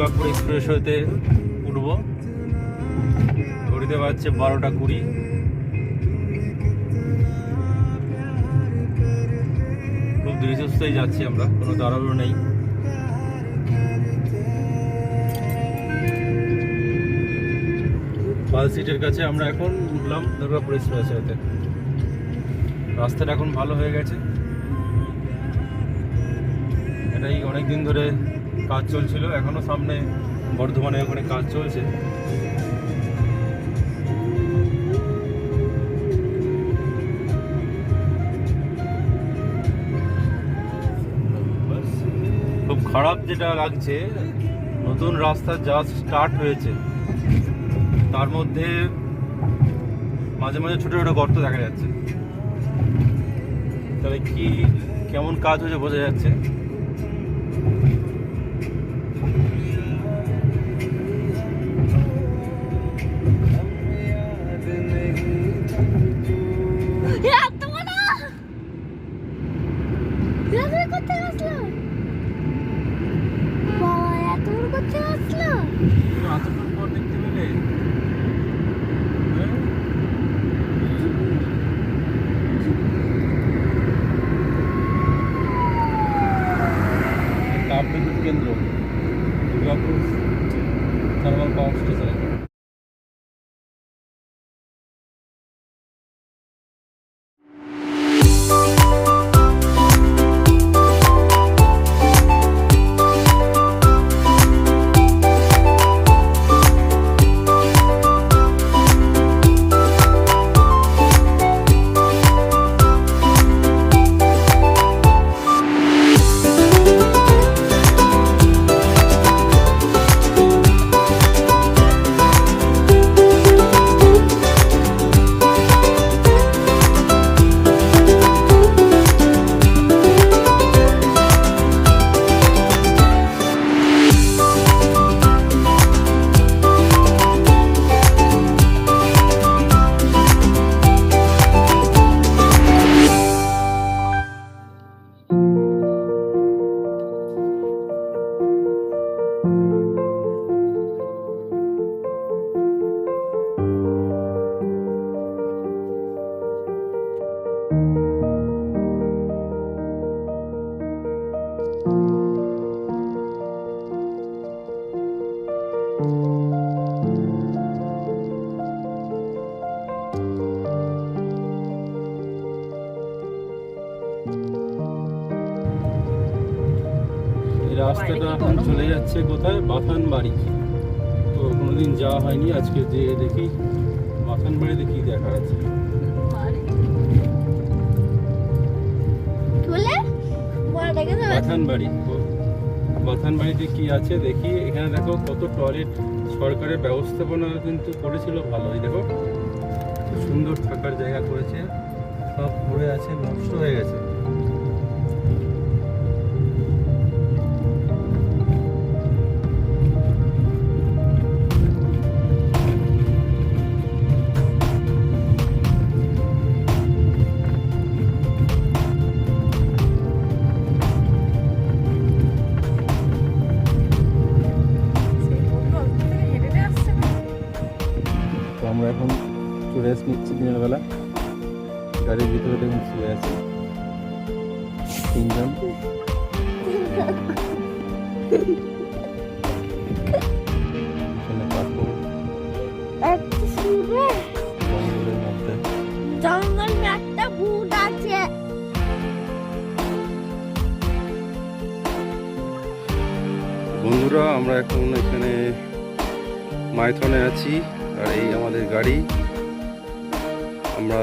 দুর্গাপুর এক্সপ্রেসওয়েতে উঠব। ঘড়িতে বাজছে 12টা 20। খুব ধীরে সুস্থেই যাচ্ছি আমরা, কোনো তাড়াহুড়ো নেই। পাল সিটের কাছে আমরা এখন উঠলাম দুর্গাপুর এক্সপ্রেসওয়েতে। রাস্তাটা এখন ভালো হয়ে গেছে। এটাই অনেকদিন ধরে কাজ চলছিল, এখনো সামনে বর্ধমানে ওখানে কাজ চলছে। খুব খারাপ যেটা লাগছে, নতুন রাস্তা জাস্ট স্টার্ট হয়েছে, তার মধ্যে মাঝে মাঝে ছোট ছোট গর্ত দেখা যাচ্ছে। তবে কি কেমন কাজ হয়েছে বোঝা যাচ্ছে। দেখতে পেলে তাপবিদ্যুৎ কেন্দ্র দুর্গাপুর থার্মাল পাওয়ার স্টেশন। রাস্তাটা এখন চলে যাচ্ছে কোথায়, বাথানবাড়ি। তো কোনোদিন যাওয়া হয়নি, আজকে যে দেখি বাথানবাড়িতে কি দেখা আছে। বাথানবাড়িতে কি আছে দেখি। এখানে দেখো কত টয়লেট সরকারের ব্যবস্থাপনা কিন্তু করেছিল ভালোই। দেখো সুন্দর থাকার জায়গা করেছে, সব পড়ে আছে, নষ্ট হয়ে গেছে। আমরা এখন রেস্ট নিচ্ছি দিনের বেলা। গাড়ির ভিতরে দেখুন শুয়ে আছে তিনজন। বন্ধুরা, আমরা এখন এখানে মাইথনে আছি, আর এই আমাদের গাড়ি। আমরা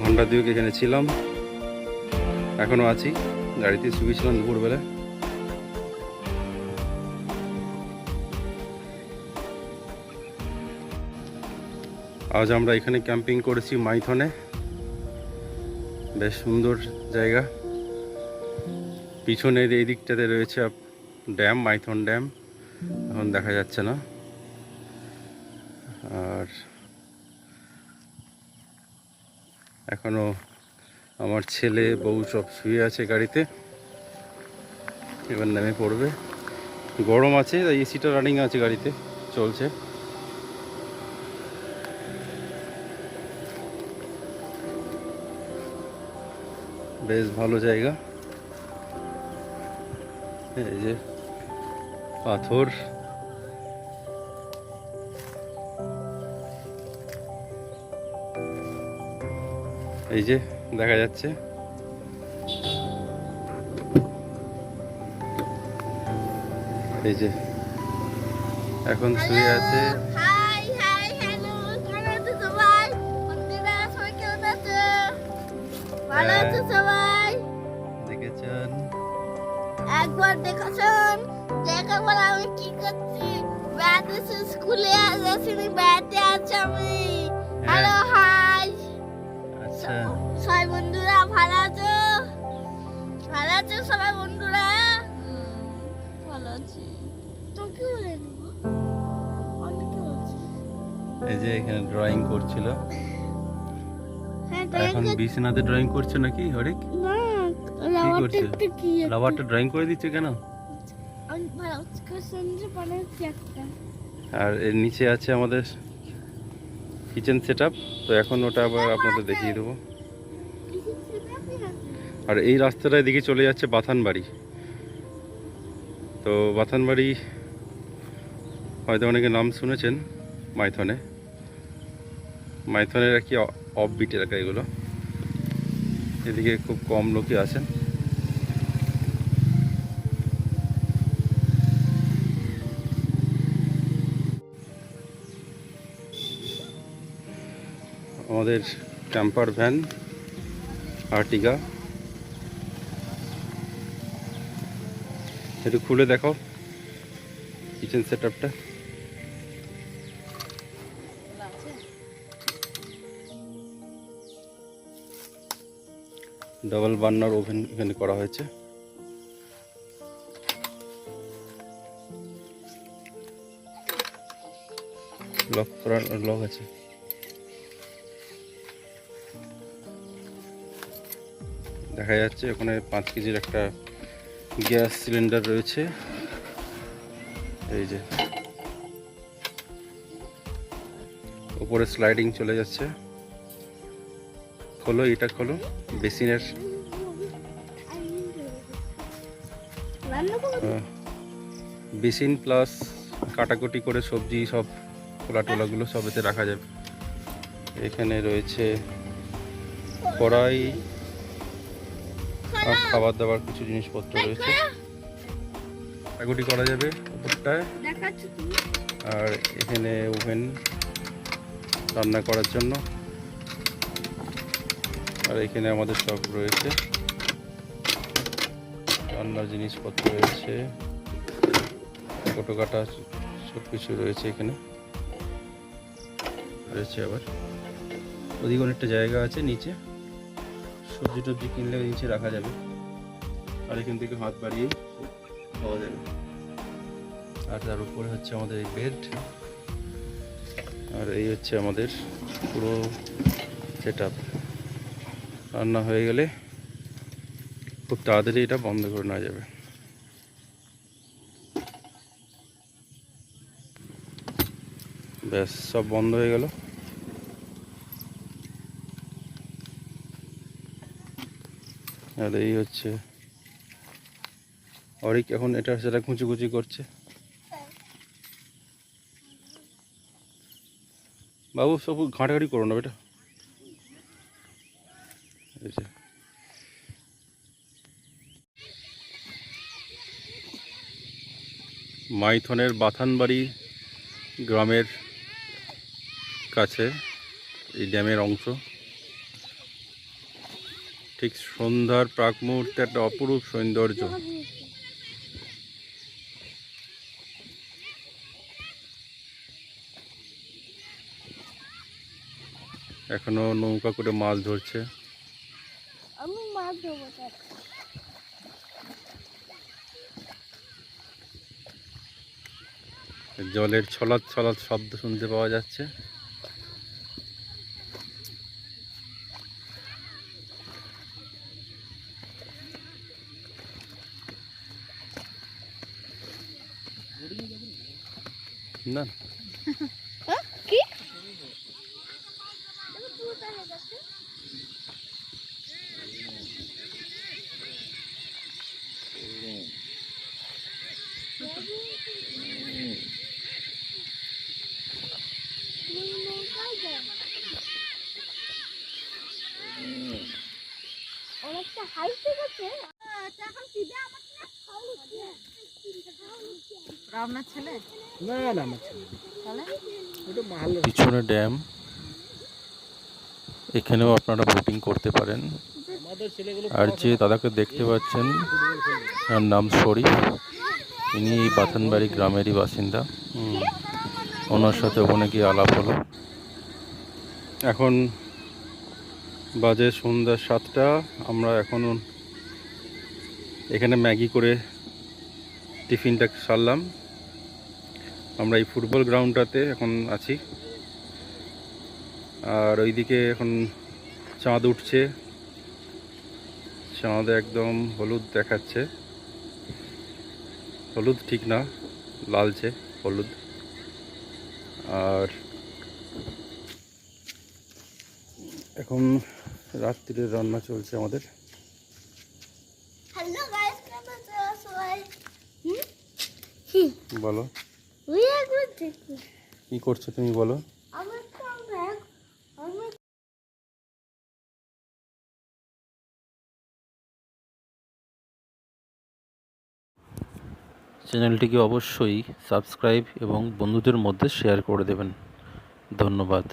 ঘন্টা দুয়েক এখানে ছিলাম, এখনো আছি গাড়িতে, শুয়েছিলাম দুপুরবেলা। আজ আমরা এখানে ক্যাম্পিং করেছি মাইথনে, বেশ সুন্দর জায়গা। পিছনের এই দিকটাতে রয়েছে ড্যাম, মাইথন ড্যাম, এখন দেখা যাচ্ছে না। আর এখনো আমার ছেলে বউ সব শুয়ে আছে গাড়িতে, এবার নেমে পড়বে। গরম আছে, তাই এসিটা রানিং আছে, গাড়িতে চলছে। বেশ ভালো জায়গা। এই যে পাথর, এই যে দেখা যাচ্ছে। এই যে এখন শুয়ে আছে। হাই হাই হ্যালো, কেমন আছো সবাই? বন্ধুরা সবাই কেমন আছো? ভালো আছো সবাই? দেখেছেন? একবার দেখেছেন? দেখার পর আমি কি করছি? বেড়াতে এসে স্কুলে আসিনি, বেড়াতে আছি আমি। Hello hi. আচ্ছা, সবাই বন্ধুরা ভালো আছো? ভালো আছো সবাই বন্ধুরা? ভালো আছি। তো কি বলে নিবো? আমি কি বলছি? এই যে এখানে ড্রয়িং করছিল। হ্যাঁ, এখন বিছানাতে ড্রয়িং করছো নাকি হরিক? না, কি করছো? কি লাভারটা ড্রয়িং করে দিচ্ছ কেন? আমি ভালো করে বানাচ্ছি একটা। আর এর নিচে আছে আমাদের কিচেন সেটআপ। তো এখন ওটা আবার আপনাদের দেখিয়ে দেবো। আর এই রাস্তাটায় দিকে চলে যাচ্ছে বাথানবাড়ি। তো বাথানবাড়ি হয়তো অনেকে নাম শুনেছেন। মাইথনের আর কি অফবিট এলাকা এগুলো। এদিকে খুব কম লোকই আছেন। আমাদের ক্যাম্পার ভ্যান আর্টিগা, একটু খুলে দেখাও কিচেন সেটআপটা। ডাবল বার্নার ওভেন এখানে করা হয়েছে। লক করা, লক আছে। দেখা যাচ্ছে ওখানে 5 কেজির একটা গ্যাস সিলিন্ডার রয়েছে। এই যে উপরে স্লাইডিং চলে যাচ্ছে। খোলো, এটা খোলো। বেসিনের বেসিন প্লাস কাটাকুটি করে সবজি সব খোলা টোলাগুলো সব এতে রাখা যাবে। এখানে রয়েছে কড়াই আর খাবার দাবার কিছু জিনিসপত্র রয়েছে, কাটাকুটি করা যাবে উপরটায়। আর এখানে ওভেন রান্না করার জন্য। আর এখানে আমাদের সব রয়েছে রান্নার জিনিসপত্র রয়েছে, ছোটো কাটা সব কিছু রয়েছে। এখানে রয়েছে আবার ওদিকে অনেকটা জায়গা আছে, নিচে সবজি টবজি কিনলে নিচে রাখা যাবে। আর এখান থেকে হাত বাড়িয়ে পাওয়া যাবে। আর তার উপরে হচ্ছে আমাদের এই বেড। আর এই হচ্ছে আমাদের পুরো সেটআপ। রান্না হয়ে গেলে খুব তাড়াতাড়ি এটা বন্ধ করে নেওয়া যাবে। ব্যাস, সব বন্ধ হয়ে গেল। আর এই হচ্ছে অরিক এখন এটা সেটা কুচি করছে। বাবু সব ঘাঁটাঘাঁটি করো না বেটা। এই যে মাইথনের বাথানবাড়ি গ্রামের কাছে এই ড্যামের অংশ। ঠিক সন্ধ্যার প্রাক মুহূর্তে একটা অপরূপ সৌন্দর্য। এখনো নৌকা করে মাছ ধরছে। আমি মাছ ধরবো। জলের ছলাৎ ছলাৎ শব্দ শুনতে পাওয়া যাচ্ছে। না কি অনেকটা হাইট গেছে। এখন সিধা আমার আপনার ছেলে না না আমার ছেলে তাহলে ওটা ভালো। পিছনে ড্যাম, এখানেও আপনারা বোটিং করতে পারেন। আমাদের ছেলেগুলো আর যে দাদাকে দেখতে পাচ্ছেন তার নাম শরীফ, ইনি এই বাথানবাড়ি গ্রামেরই বাসিন্দা। ওনার সাথে ওখানে গিয়ে আলাপ হলো। এখন বাজে সন্ধ্যা 7টা। আমরা এখন এখানে ম্যাগি করে টিফিনটা সারলাম। আমরা এই ফুটবল গ্রাউন্ডটাতে এখন আছি। আর ওইদিকে এখন চাঁদ উঠছে, চাঁদ একদম হলুদ দেখাচ্ছে। হলুদ ঠিক না, লালচে হলুদ। আর এখন রাত্রির রান্না চলছে আমাদের। হ্যালো গাইস, কেমন আছো সবাই? বলো We are good to কি করছো তুমি, বলো। I'm come back. চ্যানেলটিকে অবশ্যই সাবস্ক্রাইব এবং বন্ধুদের মধ্যে শেয়ার করে দেবেন। ধন্যবাদ।